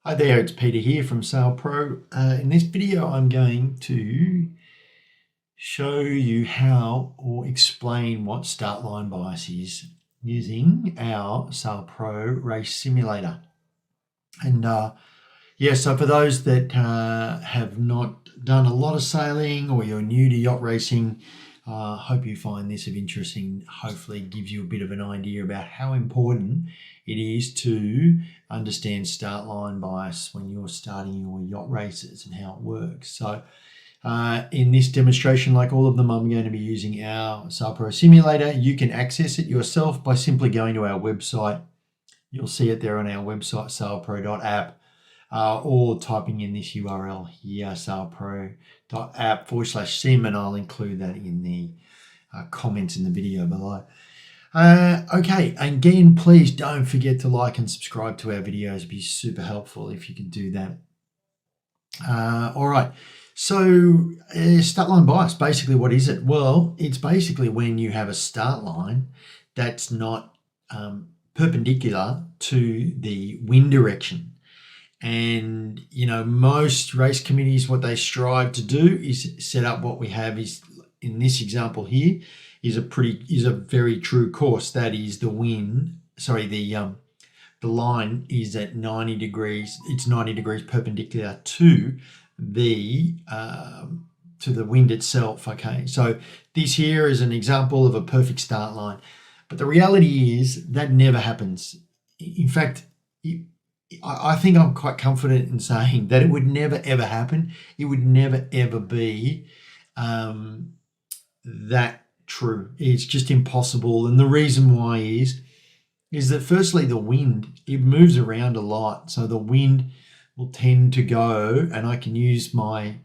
Hi there, it's Peter here from SailPro. In this video, I'm going to show you how or explain what start line bias is using our SailPro race simulator. And so for those that have not done a lot of sailing or you're new to yacht racing, hope you find this of interest and hopefully gives you a bit of an idea about how important it is to understand start line bias when you're starting your yacht races and how it works. So in this demonstration, like all of them, I'm going to be using our SailPro simulator. You can access it yourself by simply going to our website. You'll see it there on our website, sailpro.app. Or typing in this URL here, sailpro.app/sim, and I'll include that in the comments in the video below. Okay, again, please don't forget to like and subscribe to our videos. It'd be super helpful if you can do that. All right, so start line bias, basically what is it? Well, it's basically when you have a start line that's not perpendicular to the wind direction. And, you know, most race committees, what they strive to do is set up what we have is, in this example here, is a very true course. That is the line is at 90 degrees. It's 90 degrees perpendicular to the wind itself. Okay, so this here is an example of a perfect start line. But the reality is that never happens. In fact, I think I'm quite confident in saying that it would never ever happen. It would never ever be that true. It's just impossible. And the reason why is that firstly, the wind, it moves around a lot. So the wind will tend to go, and I can use my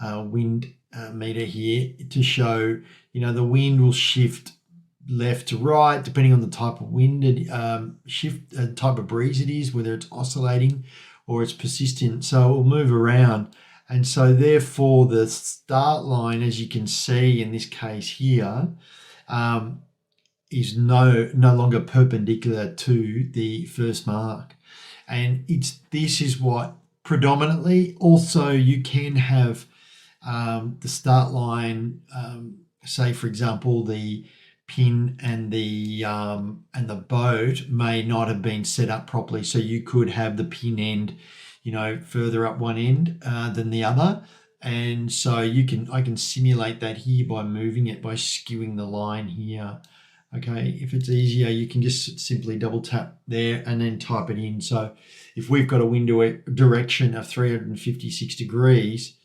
wind meter here to show, you know, the wind will shift left to right, depending on the type of wind and type of breeze it is, whether it's oscillating or it's persistent. So it will move around. And so therefore the start line, as you can see in this case here, is no longer perpendicular to the first mark. And this is what predominantly, also you can have the start line, say for example, the pin and the boat may not have been set up properly, so you could have the pin end, you know, further up one end than the other, and so I can simulate that here by moving it, by skewing the line here. Okay, if it's easier, you can just simply double tap there and then type it in. So if we've got a wind direction of 356 degrees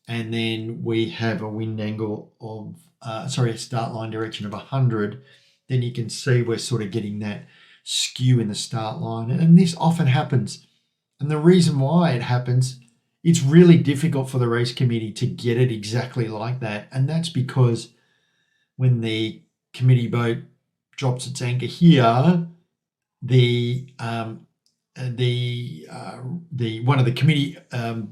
and then we have a wind angle of a start line direction of 100, then you can see we're sort of getting that skew in the start line. And this often happens. And the reason why it happens, it's really difficult for the race committee to get it exactly like that. And that's because when the committee boat drops its anchor here, the one of the committee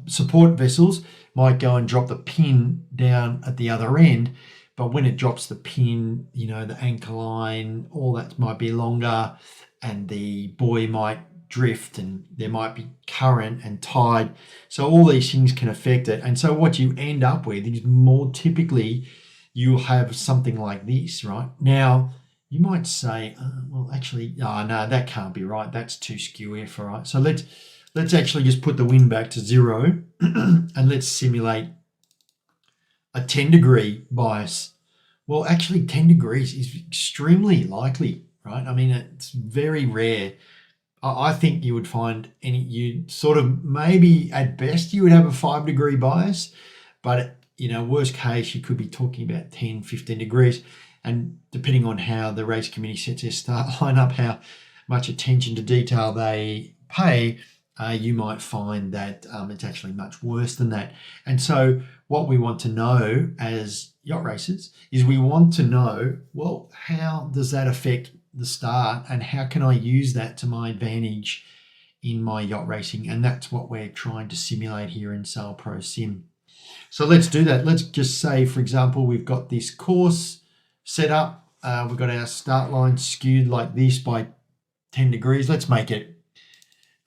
support vessels might go and drop the pin down at the other end. But when it drops the pin, you know, the anchor line, all that might be longer, and the buoy might drift, and there might be current and tide. So all these things can affect it. And so what you end up with is more typically you'll have something like this, right? Now, you might say, well, actually, oh, no, that can't be right. That's too skew for right. So let's actually just put the wind back to 0 and let's simulate a 10-degree bias. Well, actually 10 degrees is extremely likely, right? I mean, it's very rare. I think you would find you sort of, maybe at best you would have a 5-degree bias, but you know, worst case, you could be talking about 10, 15 degrees. And depending on how the race committee sets their start line up, how much attention to detail they pay, you might find that it's actually much worse than that. And so what we want to know as yacht racers is we want to know, well, how does that affect the start and how can I use that to my advantage in my yacht racing? And that's what we're trying to simulate here in SailPro Sim. So let's do that. Let's just say, for example, we've got this course set up. We've got our start line skewed like this by 10 degrees. Let's make it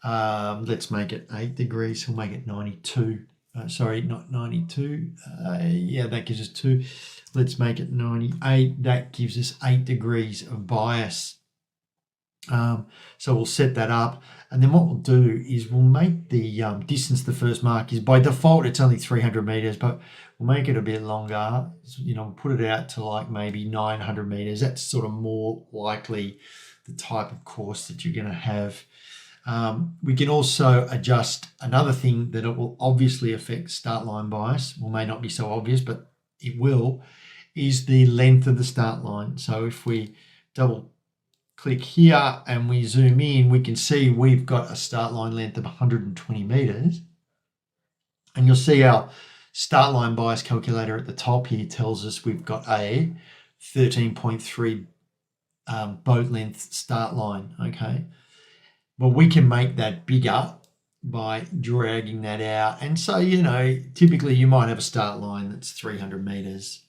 Let's make it 8 degrees. We'll make it 92. Sorry, not 92. Yeah, that gives us 2. Let's make it 98. That gives us 8 degrees of bias. So we'll set that up. And then what we'll do is we'll make the distance the first mark is, by default, it's only 300 meters, but we'll make it a bit longer. We'll put it out to like maybe 900 meters. That's sort of more likely the type of course that you're going to have. We can also adjust another thing that it will obviously affect start line bias. Well, may not be so obvious, but it will, is the length of the start line. So if we double click here and we zoom in, we can see we've got a start line length of 120 meters. And you'll see our start line bias calculator at the top here tells us we've got a 13.3 boat length start line, okay? Well, we can make that bigger by dragging that out. And so, typically you might have a start line that's 300 meters.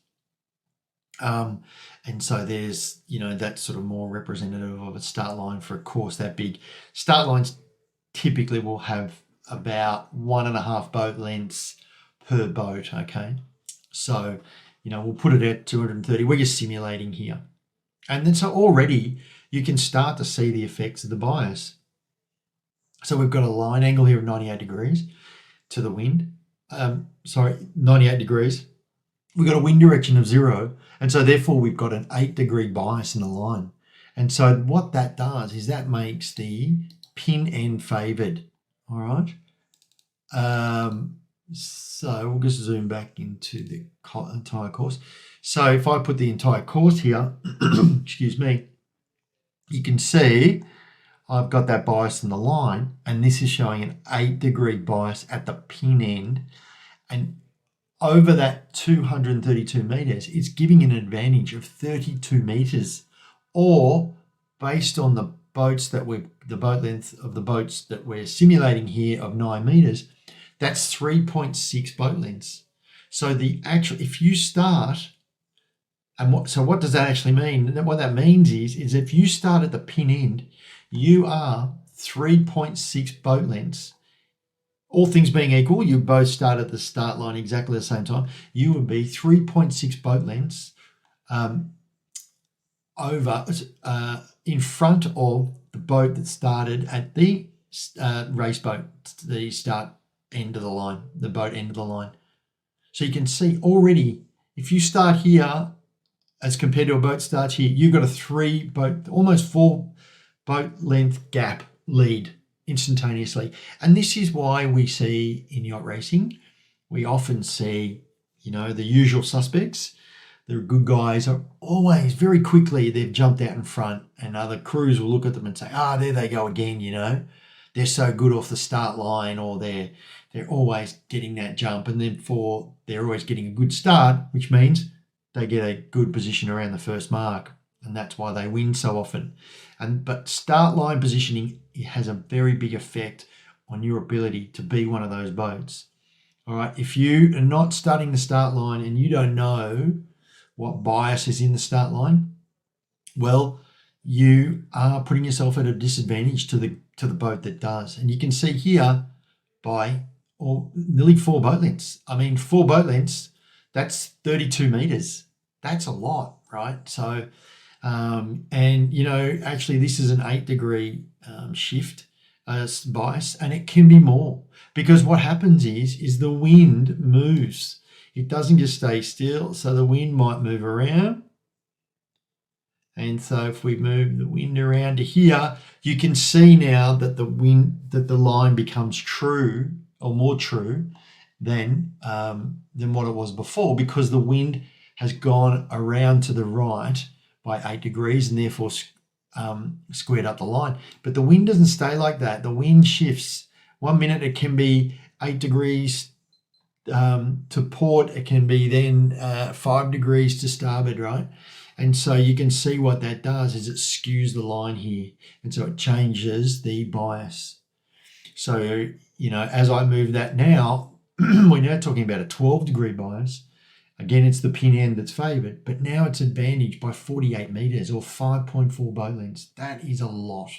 And so there's, that's sort of more representative of a start line for a course that big. Start lines typically will have about 1.5 boat lengths per boat, okay? So, we'll put it at 230. We're just simulating here. And then so already you can start to see the effects of the bias. So we've got a line angle here of 98 degrees to the wind. 98 degrees. We've got a wind direction of 0. And so therefore we've got an 8-degree bias in the line. And so what that does is that makes the pin end favoured. All right. So we'll just zoom back into the entire course. So if I put the entire course here, excuse me, you can see I've got that bias in the line, and this is showing an 8-degree bias at the pin end. And over that 232 meters, it's giving an advantage of 32 meters, or based on the boats that the boat length of the boats that we're simulating here of 9 meters, that's 3.6 boat lengths. So if you start, and what does that actually mean? What that means is if you start at the pin end, you are 3.6 boat lengths. All things being equal, you both start at the start line exactly the same time. You would be 3.6 boat lengths in front of the boat that started at the race boat, the start end of the line, the boat end of the line. So you can see already, if you start here as compared to a boat starts here, you've got almost 4 boat length gap lead instantaneously. And this is why we see in yacht racing, we often see, the usual suspects. The good guys are always very quickly, they've jumped out in front, and other crews will look at them and say, there they go again, they're so good off the start line, or they're always getting that jump, and therefore they're always getting a good start, which means they get a good position around the first mark, and that's why they win so often. But start line positioning, it has a very big effect on your ability to be one of those boats. All right, if you are not starting the start line and you don't know what bias is in the start line, well, you are putting yourself at a disadvantage to the boat that does. And you can see here by nearly 4 boat lengths. 4 boat lengths, that's 32 meters. That's a lot, right? So, actually this is an 8-degree shift bias, and it can be more, because what happens is the wind moves. It doesn't just stay still. So the wind might move around. And so if we move the wind around to here, you can see now that the line becomes true, or more true than what it was before, because the wind has gone around to the right by 8 degrees and therefore squared up the line. But the wind doesn't stay like that. The wind shifts. 1 minute it can be 8 degrees to port. It can be then 5 degrees to starboard, right? And so you can see what that does is it skews the line here. And so it changes the bias. So, as I move that now, we're now talking about a 12-degree bias. Again, it's the pin end that's favoured, but now it's advantaged by 48 meters or 5.4 boat lengths. That is a lot.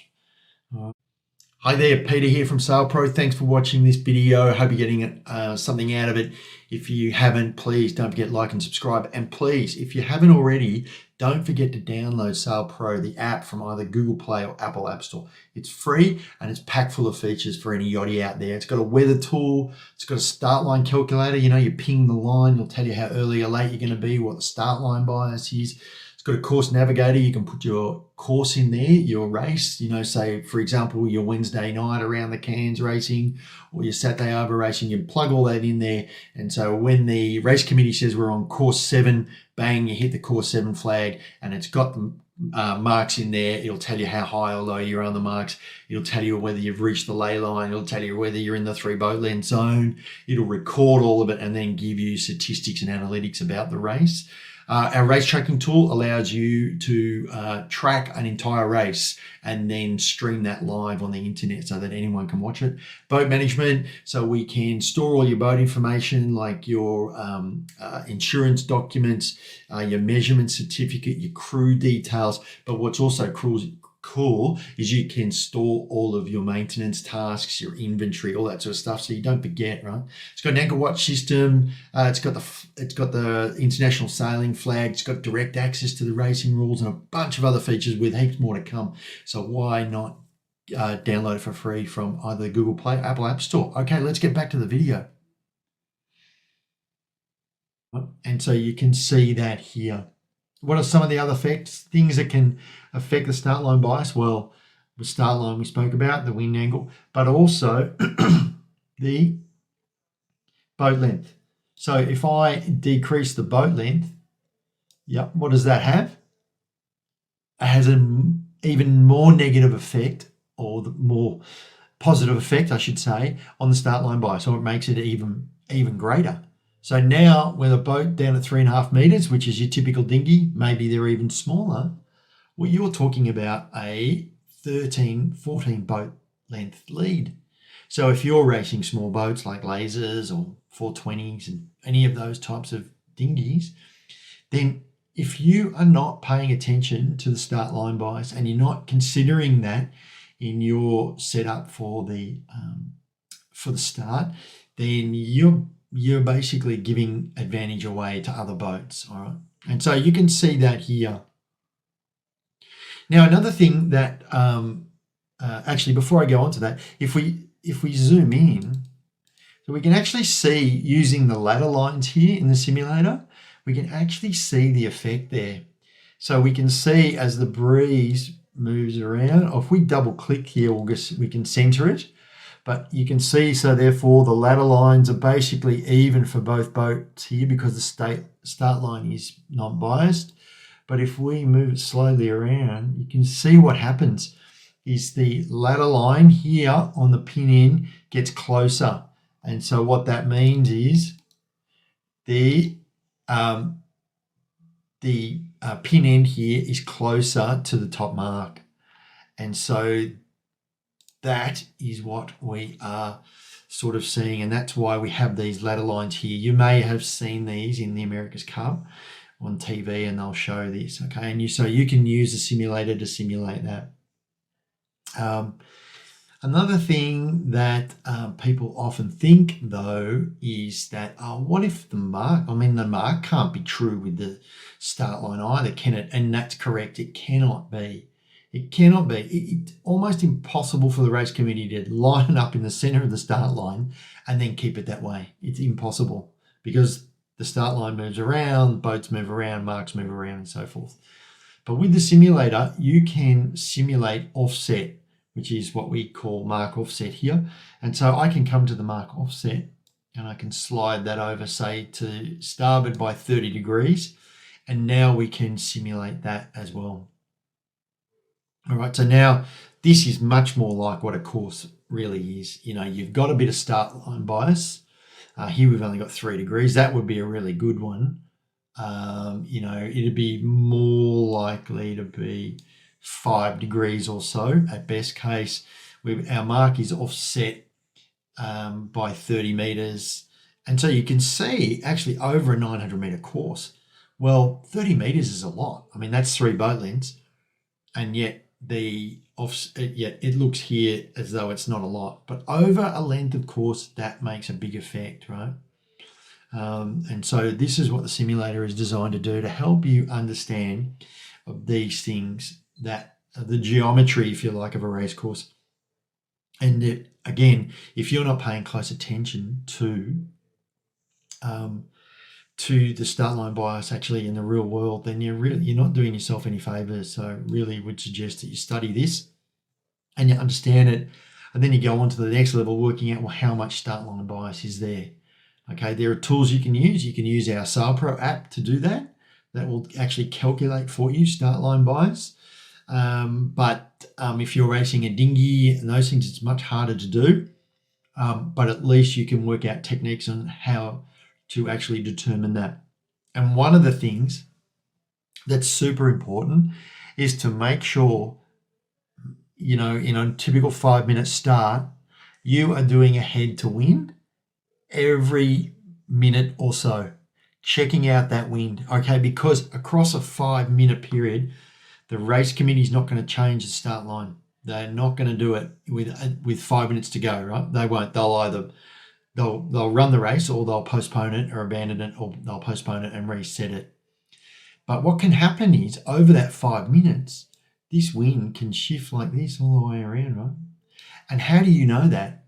Hi there, Peter here from SailPro. Thanks for watching this video. Hope you're getting something out of it. If you haven't, please don't forget to like and subscribe. And please, if you haven't already, don't forget to download SailPro, the app from either Google Play or Apple App Store. It's free and it's packed full of features for any yachty out there. It's got a weather tool. It's got a start line calculator. You know, you ping the line. It'll tell you how early or late you're going to be, what the start line bias is. Got a course navigator. You can put your course in there, your race, you know, say for example your Wednesday night around the Cairns racing or your Saturday over racing. You plug all that in there, and so when the race committee says we're on course 7, bang, you hit the course 7 flag, and it's got the marks in there. It'll tell you how high or low you're on the marks. It'll tell you whether you've reached the ley line. It'll tell you whether you're in the 3 boat length zone. It'll record all of it and then give you statistics and analytics about the race. Our race tracking tool allows you to track an entire race and then stream that live on the internet so that anyone can watch it. Boat management, so we can store all your boat information like your insurance documents, your measurement certificate, your crew details. But what's also cool is you can store all of your maintenance tasks, your inventory, all that sort of stuff, so you don't forget, right? It's got an anchor watch system. It's got the international sailing flag. It's got direct access to the racing rules and a bunch of other features with heaps more to come. So why not download it for free from either Google Play or Apple App Store? Okay, let's get back to the video. And so you can see that here. What are some of the other things that can affect the start line bias? Well, the start line we spoke about, the wind angle, but also the boat length. So if I decrease the boat length, yep, what does that have? It has an even more negative effect, or the more positive effect, I should say, on the start line bias. So it makes it even greater. So now with a boat down at 3.5 meters, which is your typical dinghy, maybe they're even smaller, well, you're talking about a 13, 14 boat length lead. So if you're racing small boats like lasers or 420s and any of those types of dinghies, then if you are not paying attention to the start line bias and you're not considering that in your setup for the start, then you're basically giving advantage away to other boats, all right? And so you can see that here. Now, another thing that, actually, before I go on to that, if we zoom in, so we can actually see using the ladder lines here in the simulator, we can actually see the effect there. So we can see as the breeze moves around, or if we double click here, we can center it. But you can see, so therefore the ladder lines are basically even for both boats here because the start line is not biased. But if we move it slowly around, you can see what happens is the ladder line here on the pin end gets closer. And so what that means is the pin end here is closer to the top mark. And so that is what we are sort of seeing, and that's why we have these ladder lines here. You may have seen these in the America's Cup on TV, and they'll show this, okay? And so you can use the simulator to simulate that. Another thing that people often think, though, is that, oh, what if the mark, the mark can't be true with the start line either, can it? And that's correct, it cannot be. It cannot be. It's almost impossible for the race committee to line it up in the center of the start line and then keep it that way. It's impossible because the start line moves around, boats move around, marks move around, and so forth. But with the simulator, you can simulate offset, which is what we call mark offset here. And so I can come to the mark offset and I can slide that over, say, to starboard by 30 degrees. And now we can simulate that as well. All right, so now this is much more like what a course really is. You know, you've got a bit of start line bias. Here we've only got 3 degrees. That would be a really good one. You know, it'd be more likely to be 5 degrees or so at best case. Our mark is offset by 30 meters. And so you can see actually over a 900 meter course. Well, 30 meters is a lot. I mean, that's 3 boat lengths. And yet the it looks here as though it's not a lot, but over a length of course, that makes a big effect, right? And so this is what the simulator is designed to do, to help you understand of these things, that the geometry, if you like, of a race course. And again, if you're not paying close attention to the start line bias actually in the real world, then you're not doing yourself any favors. So really would suggest that you study this and you understand it, and then you go on to the next level, working out, well, how much start line bias is there. Okay, there are tools you can use. You can use our SailPro app to do that. That will actually calculate for you start line bias. But if you're racing a dinghy and those things, it's much harder to do. But at least you can work out techniques on how to actually determine that. And one of the things that's super important is to make sure, in a typical 5-minute start, you are doing a head to wind every minute or so, checking out that wind, okay? Because across a 5-minute period, the race committee is not going to change the start line. They're not going to do it with 5 minutes to go, right? They won't. They'll run the race, or they'll postpone it or abandon it, or they'll postpone it and reset it. But what can happen is, over that 5 minutes, this wind can shift like this all the way around, right? And how do you know that?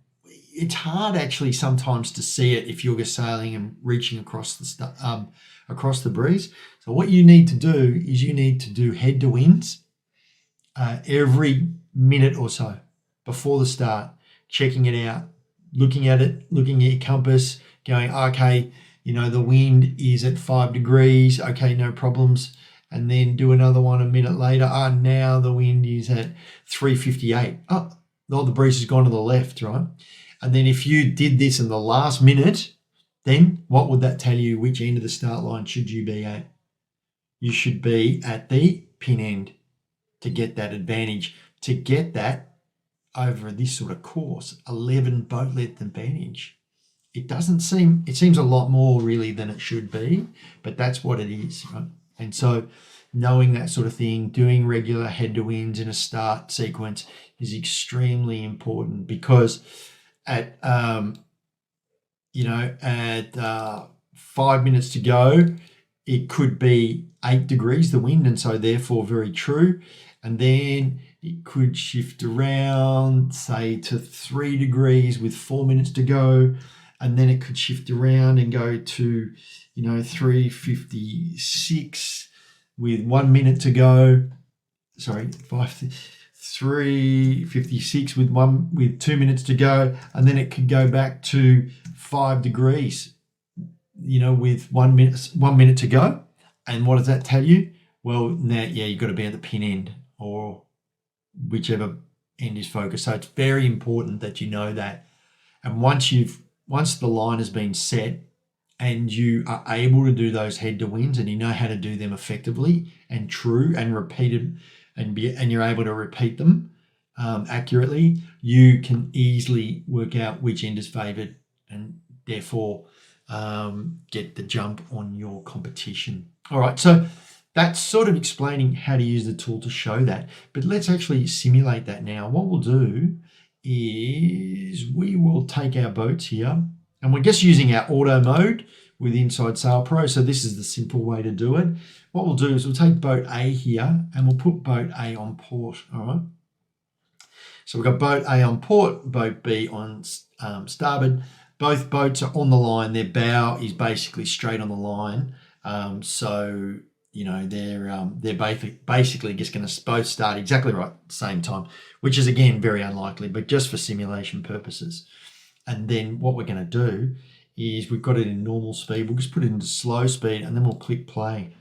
It's hard actually sometimes to see it if you're just sailing and reaching across the breeze. So what you need to do is you need to do head to winds every minute or so before the start, checking it out, looking at it, looking at your compass, going, okay, the wind is at 5 degrees. Okay, no problems. And then do another one a minute later. Now the wind is at 3:58. The breeze has gone to the left, right? And then if you did this in the last minute, then what would that tell you? Which end of the start line should you be at? You should be at the pin end to get that advantage, to get that over this sort of course, 11 boat length advantage. It seems a lot more really than it should be, but that's what it is, right? And so knowing that sort of thing, doing regular head to winds in a start sequence is extremely important, because at 5 minutes to go, it could be 8 degrees, the wind, and so therefore very true. And then it could shift around, say, to 3 degrees with 4 minutes to go. And then it could shift around and go to, 3:56 with 1 minute to go. Sorry, 3:56 with 2 minutes to go. And then it could go back to 5 degrees, with 1 minute to go. And what does that tell you? Well, now, you've got to be at the pin end, or whichever end is focused. So it's very important that you know that. And once the line has been set and you are able to do those head to winds, and you know how to do them effectively and true and repeated, and you're able to repeat them accurately, you can easily work out which end is favoured, and therefore get the jump on your competition. All right, so that's sort of explaining how to use the tool to show that. But let's actually simulate that now. What we'll do is we will take our boats here, and we're just using our auto mode with inside SailPro. So this is the simple way to do it. What we'll do is we'll take boat A here and we'll put boat A on port. All right. So we've got boat A on port, boat B on starboard. Both boats are on the line. Their bow is basically straight on the line. They're basically just going to both start exactly right at the same time, which is again very unlikely, but just for simulation purposes. And then what we're going to do is, we've got it in normal speed. We'll just put it into slow speed, and then we'll click play.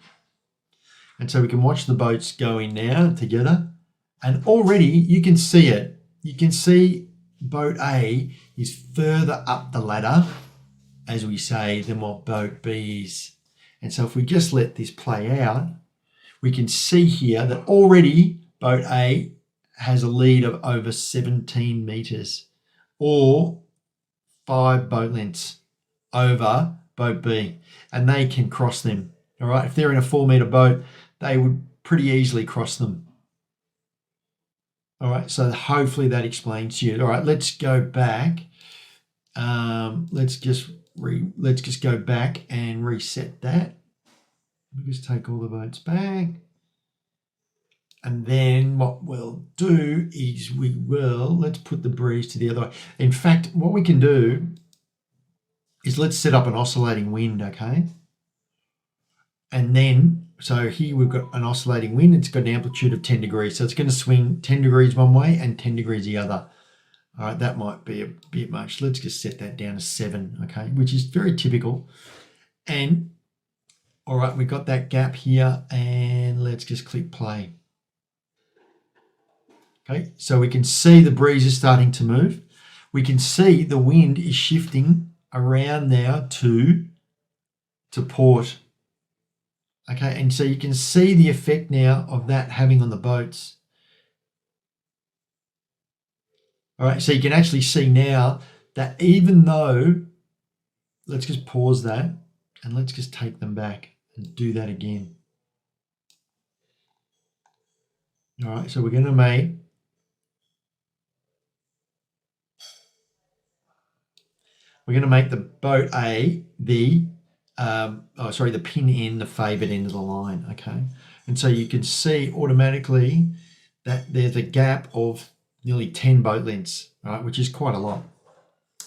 And so we can watch the boats going now together, and already you can see it. You can see boat A is further up the ladder, as we say, than what boat B is. And so if we just let this play out, we can see here that already boat A has a lead of over 17 meters, or 5 boat lengths over boat B, and they can cross them. All right, if they're in a 4 meter boat, they would pretty easily cross them. All right, so hopefully that explains to you. All right, let's go back. Let's just go back and reset that. We'll just take all the boats back. And then what we'll do is let's put the breeze to the other way. In fact, what we can do is let's set up an oscillating wind, okay? And then, so here we've got an oscillating wind. It's got an amplitude of 10 degrees. So it's going to swing 10 degrees one way and 10 degrees the other. All right, that might be a bit much. Let's just set that down to 7, okay, which is very typical. And, all right, we've got that gap here, and let's just click play. Okay, so we can see the breeze is starting to move. We can see the wind is shifting around now to port. Okay, and so you can see the effect now of that having on the boats. All right, so you can actually see now that even though, let's just pause that and let's just take them back and do that again. All right, so we're going to make the boat A the pin end, the favoured end of the line, okay? And so you can see automatically that there's a gap of nearly 10 boat lengths, right, which is quite a lot.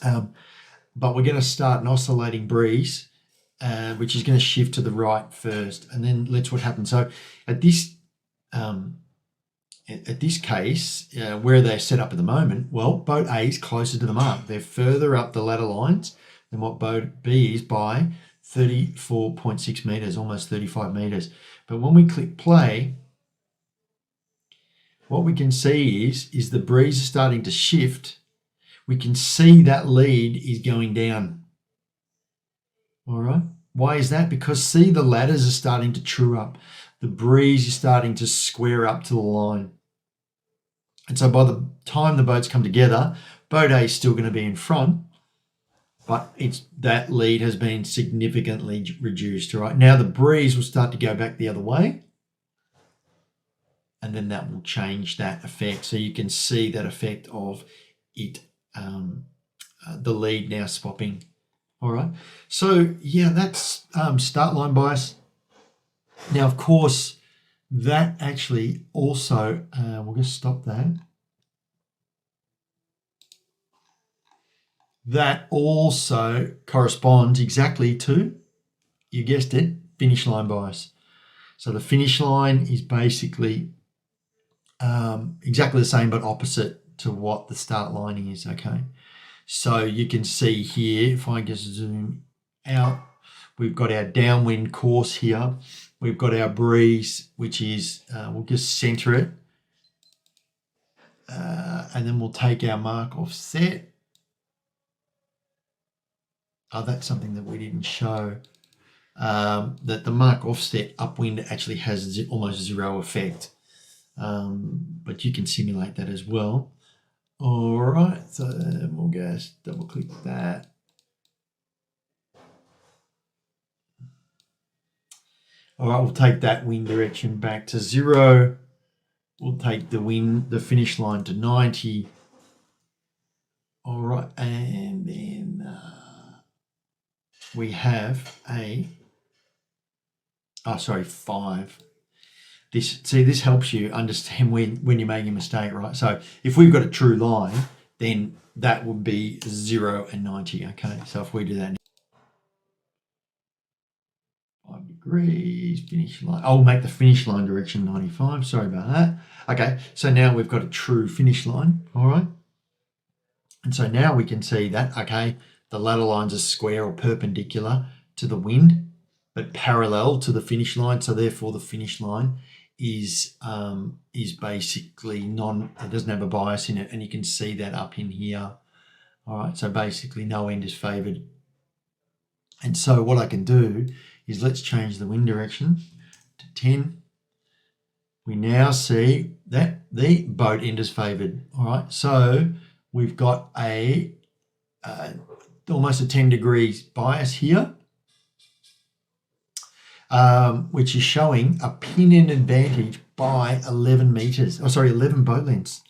But we're going to start an oscillating breeze, which is going to shift to the right first, and then let's what happens. So at this case, where they're set up at the moment, well, boat A is closer to the mark. They're further up the ladder lines than what boat B is by 34.6 meters, almost 35 meters. But when we click play, what we can see is the breeze is starting to shift. We can see that lead is going down. All right. Why is that? Because see, the ladders are starting to true up. The breeze is starting to square up to the line. And so by the time the boats come together, boat A is still going to be in front, but that lead has been significantly reduced. Right now, the breeze will start to go back the other way, and then that will change that effect. So you can see that effect of it, the lead now swapping. All right. So yeah, that's start line bias. Now, of course, that actually also, we'll just stop that. That also corresponds exactly to, you guessed it, finish line bias. So the finish line is basically exactly the same but opposite to what the start line is, okay? So you can see here, if I just zoom out, we've got our downwind course here. We've got our breeze, which is, we'll just center it. And then we'll take our mark offset. Oh, that's something that we didn't show. That the mark offset upwind actually has almost zero effect. But you can simulate that as well. All right, so we'll just double click that. All right, we'll take that wind direction back to 0. We'll take the finish line to 90. All right, and then we have 5. This helps you understand when you're making a mistake, right? So if we've got a true line, then that would be 0 and 90, okay? So if we do that, 5 degrees, finish line. I'll make the finish line direction 95, sorry about that. Okay, so now we've got a true finish line, all right? And so now we can see that, okay, the ladder lines are square or perpendicular to the wind, but parallel to the finish line. So therefore the finish line is basically it doesn't have a bias in it, and you can see that up in here. All right, so basically no end is favored. And so what I can do is let's change the wind direction to 10. We now see that the boat end is favored. All right, so we've got almost a 10 degrees bias here, which is showing a pin end advantage by 11 boat lengths.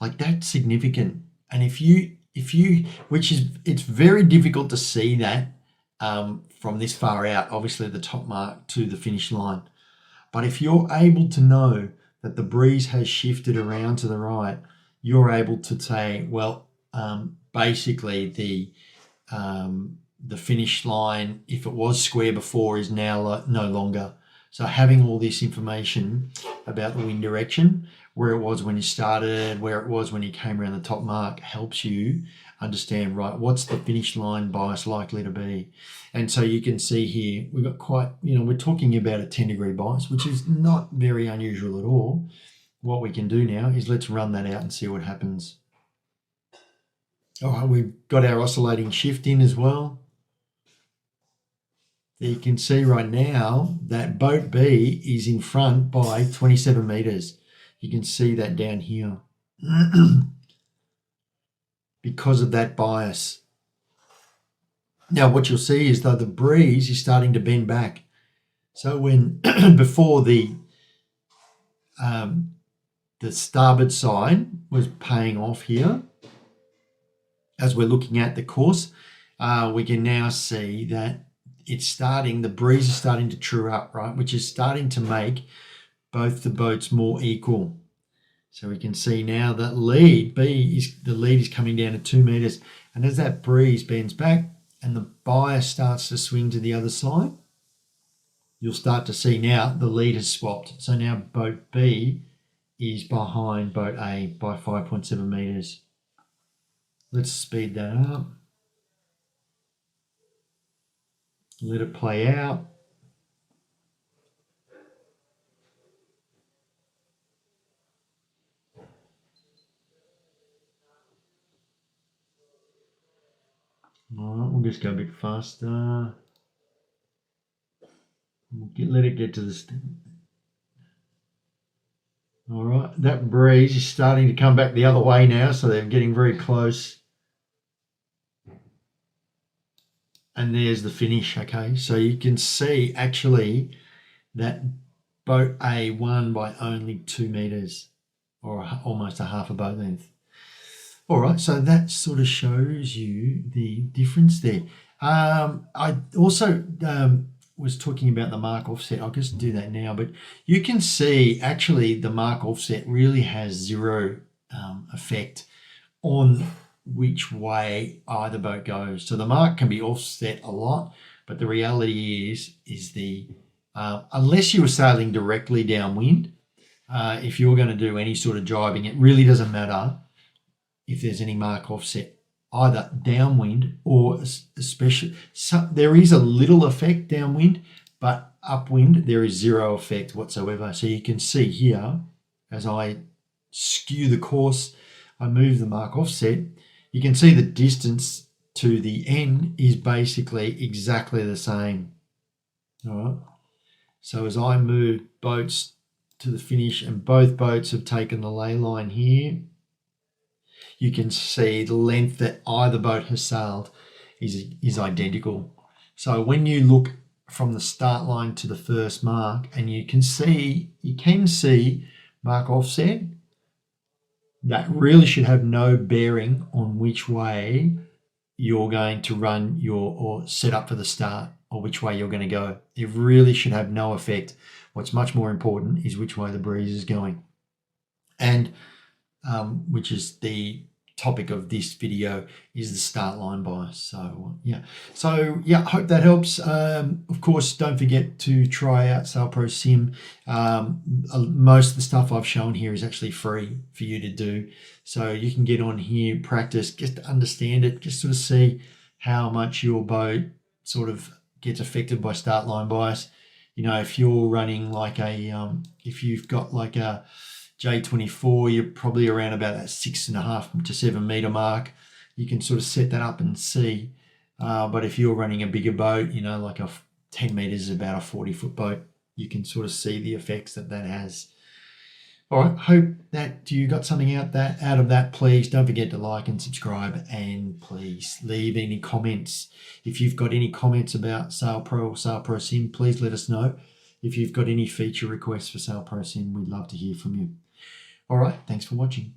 Like that's significant. And if you, it's very difficult to see that from this far out, obviously the top mark to the finish line. But if you're able to know that the breeze has shifted around to the right, you're able to say, well, basically the finish line, if it was square before, is now no longer. So having all this information about the wind direction, where it was when you started, where it was when you came around the top mark, helps you understand, right, what's the finish line bias likely to be. And so you can see here, we've got quite, we're talking about a 10-degree bias, which is not very unusual at all. What we can do now is let's run that out and see what happens. All right, we've got our oscillating shift in as well. You can see right now that boat B is in front by 27 meters. You can see that down here because of that bias. Now what you'll see is though the breeze is starting to bend back. So when before the starboard side was paying off here, as we're looking at the course, we can now see that the breeze is starting to true up, right? Which is starting to make both the boats more equal. So we can see now that the lead is coming down to 2 meters. And as that breeze bends back and the bias starts to swing to the other side, you'll start to see now the lead has swapped. So now boat B is behind boat A by 5.7 meters. Let's speed that up. Let it play out. All right, we'll just go a bit faster. Let it get to the step. All right, that breeze is starting to come back the other way now, so they're getting very close. And there's the finish, okay? So you can see actually that boat A won by only 2 meters, or almost a half a boat length. All right, so that sort of shows you the difference there. I also was talking about the mark offset. I'll just do that now, but you can see actually the mark offset really has zero effect on which way either boat goes. So the mark can be offset a lot, but the reality is the unless you were sailing directly downwind, if you're going to do any sort of driving, it really doesn't matter if there's any mark offset either downwind or especially there is a little effect downwind, but upwind there is zero effect whatsoever. So you can see here as I skew the course, I move the mark offset, you can see the distance to the end is basically exactly the same. All right. So as I move boats to the finish and both boats have taken the ley line here, you can see the length that either boat has sailed is identical. So when you look from the start line to the first mark, and you can see mark offset, that really should have no bearing on which way you're going to run or set up for the start, or which way you're going to go. It really should have no effect. What's much more important is which way the breeze is going, and which is the topic of this video, is the start line bias. So yeah, I hope that helps. Of course, don't forget to try out SailPro SIM. Most of the stuff I've shown here is actually free for you to do, so you can get on here, practice, just to understand it, just sort of see how much your boat sort of gets affected by start line bias. If you're running like if you've got like a J24, you're probably around about that 6.5 to 7 meter mark. You can sort of set that up and see. But if you're running a bigger boat, like a 10 meters is about a 40-foot boat, you can sort of see the effects that has. All right, hope that you got something out of that. Please don't forget to like and subscribe, and please leave any comments. If you've got any comments about SailPro or SailPro SIM, please let us know. If you've got any feature requests for SailPro SIM, we'd love to hear from you. All right, thanks for watching.